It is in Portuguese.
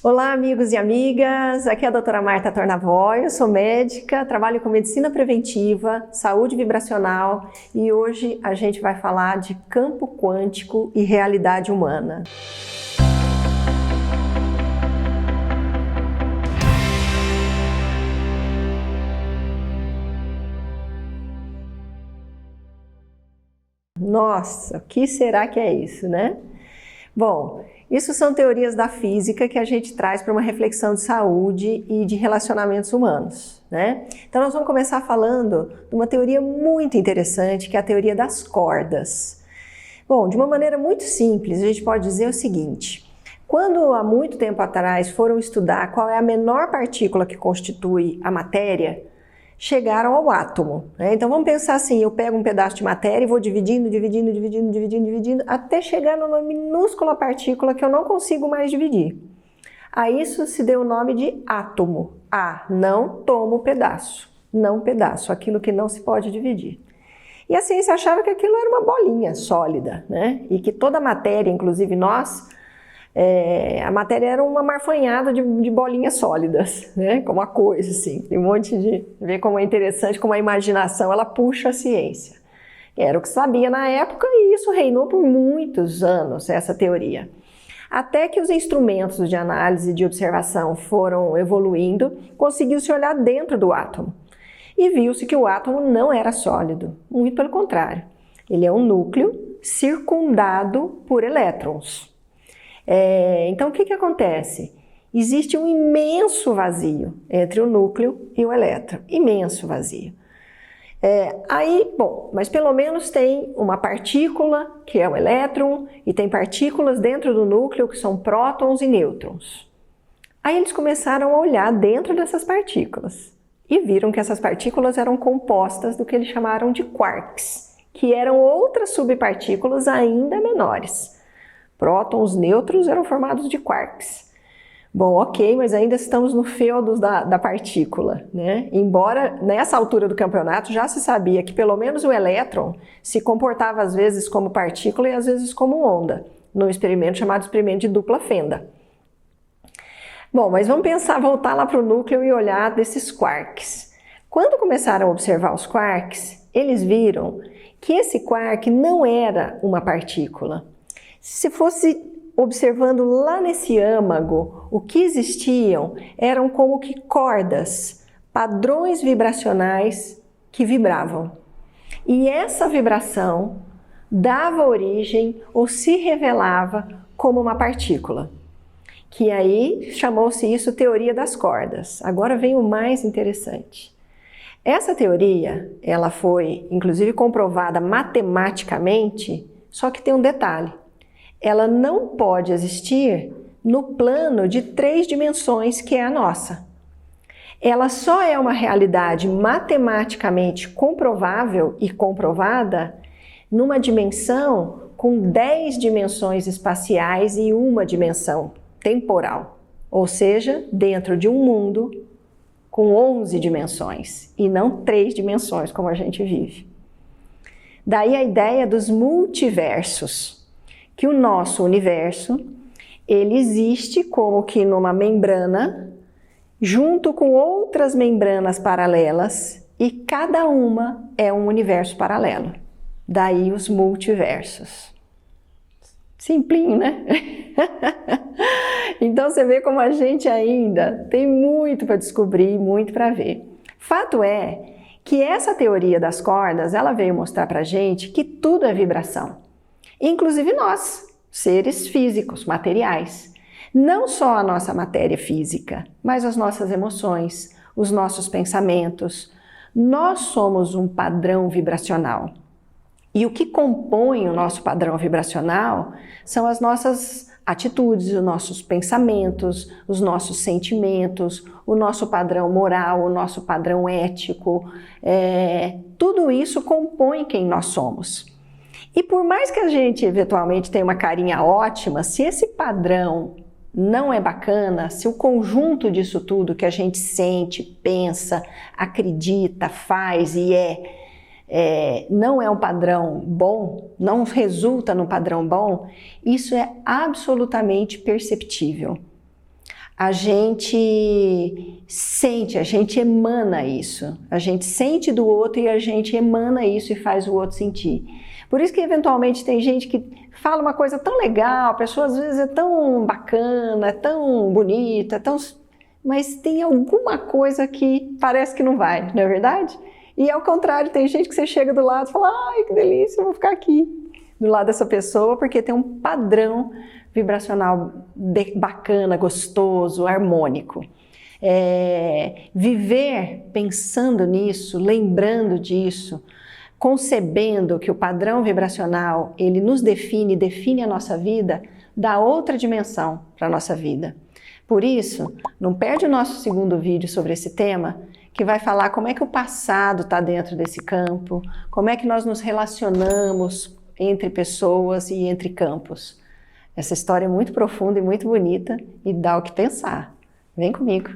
Olá, amigos e amigas, aqui é a doutora Marta Tornavoy, eu sou médica, trabalho com medicina preventiva, saúde vibracional e hoje a gente vai falar de campo quântico e realidade humana. Nossa, o que será que é isso, né? Bom, isso são teorias da física que a gente traz para uma reflexão de saúde e de relacionamentos humanos, né? Então nós vamos começar falando de uma teoria muito interessante, que é a teoria das cordas. Bom, de uma maneira muito simples, a gente pode dizer o seguinte: quando há muito tempo atrás foram estudar qual é a menor partícula que constitui a matéria, chegaram ao átomo, né? Então vamos pensar assim, eu pego um pedaço de matéria e vou dividindo, até chegar numa minúscula partícula que eu não consigo mais dividir. A isso se deu o nome de átomo. Não tomo pedaço, não pedaço, aquilo que não se pode dividir. E a ciência achava que aquilo era uma bolinha sólida, né? E que toda a matéria, inclusive nós, a matéria era uma marfanhada de bolinhas sólidas, né? Como uma coisa assim, tem um monte de... Vê como é interessante, como a imaginação ela puxa a ciência. Era o que sabia na época e isso reinou por muitos anos, essa teoria. Até que os instrumentos de análise e de observação foram evoluindo, conseguiu-se olhar dentro do átomo. E viu-se que o átomo não era sólido, muito pelo contrário. Ele é um núcleo circundado por elétrons. Então o que acontece? Existe um imenso vazio entre o núcleo e o elétron, imenso vazio. Mas pelo menos tem uma partícula, que é o elétron, e tem partículas dentro do núcleo que são prótons e nêutrons. Aí eles começaram a olhar dentro dessas partículas e viram que essas partículas eram compostas do que eles chamaram de quarks, que eram outras subpartículas ainda menores. Prótons, nêutrons eram formados de quarks. Bom, ok, mas ainda estamos no feudo da partícula, né? Embora nessa altura do campeonato já se sabia que pelo menos o elétron se comportava às vezes como partícula e às vezes como onda, num experimento chamado experimento de dupla fenda. Bom, mas vamos voltar lá para o núcleo e olhar desses quarks. Quando começaram a observar os quarks, eles viram que esse quark não era uma partícula. Se fosse observando lá nesse âmago, o que existiam eram como que cordas, padrões vibracionais que vibravam. E essa vibração dava origem ou se revelava como uma partícula. Que aí chamou-se isso teoria das cordas. Agora vem o mais interessante. Essa teoria, ela foi inclusive comprovada matematicamente, só que tem um detalhe. Ela não pode existir no plano de 3 dimensões que é a nossa. Ela só é uma realidade matematicamente comprovável e comprovada numa dimensão com 10 dimensões espaciais e uma dimensão temporal. Ou seja, dentro de um mundo com 11 dimensões e não 3 dimensões como a gente vive. Daí a ideia dos multiversos. Que o nosso universo, ele existe como que numa membrana, junto com outras membranas paralelas, e cada uma é um universo paralelo. Daí os multiversos. Simplinho, né? Então você vê como a gente ainda tem muito para descobrir, muito para ver. Fato é que essa teoria das cordas, ela veio mostrar pra gente que tudo é vibração. Inclusive nós, seres físicos, materiais. Não só a nossa matéria física, mas as nossas emoções, os nossos pensamentos. Nós somos um padrão vibracional. E o que compõe o nosso padrão vibracional são as nossas atitudes, os nossos pensamentos, os nossos sentimentos, o nosso padrão moral, o nosso padrão ético. Tudo isso compõe quem nós somos. E por mais que a gente eventualmente tenha uma carinha ótima, se esse padrão não é bacana, se o conjunto disso tudo que a gente sente, pensa, acredita, faz e não é um padrão bom, não resulta num padrão bom, isso é absolutamente perceptível. a gente sente, a gente emana isso. A gente sente do outro e a gente emana isso e faz o outro sentir. Por isso que eventualmente tem gente que fala uma coisa tão legal, a pessoa às vezes é tão bacana, é tão bonita, mas tem alguma coisa que parece que não vai, não é verdade? E ao contrário, tem gente que você chega do lado e fala, ai, que delícia, eu vou ficar aqui do lado dessa pessoa, porque tem um padrão vibracional bacana, gostoso, harmônico. Viver pensando nisso, lembrando disso, concebendo que o padrão vibracional, ele nos define a nossa vida, dá outra dimensão para a nossa vida. Por isso, não perde o nosso segundo vídeo sobre esse tema, que vai falar como é que o passado está dentro desse campo, como é que nós nos relacionamos entre pessoas e entre campos. Essa história é muito profunda e muito bonita e dá o que pensar. Vem comigo!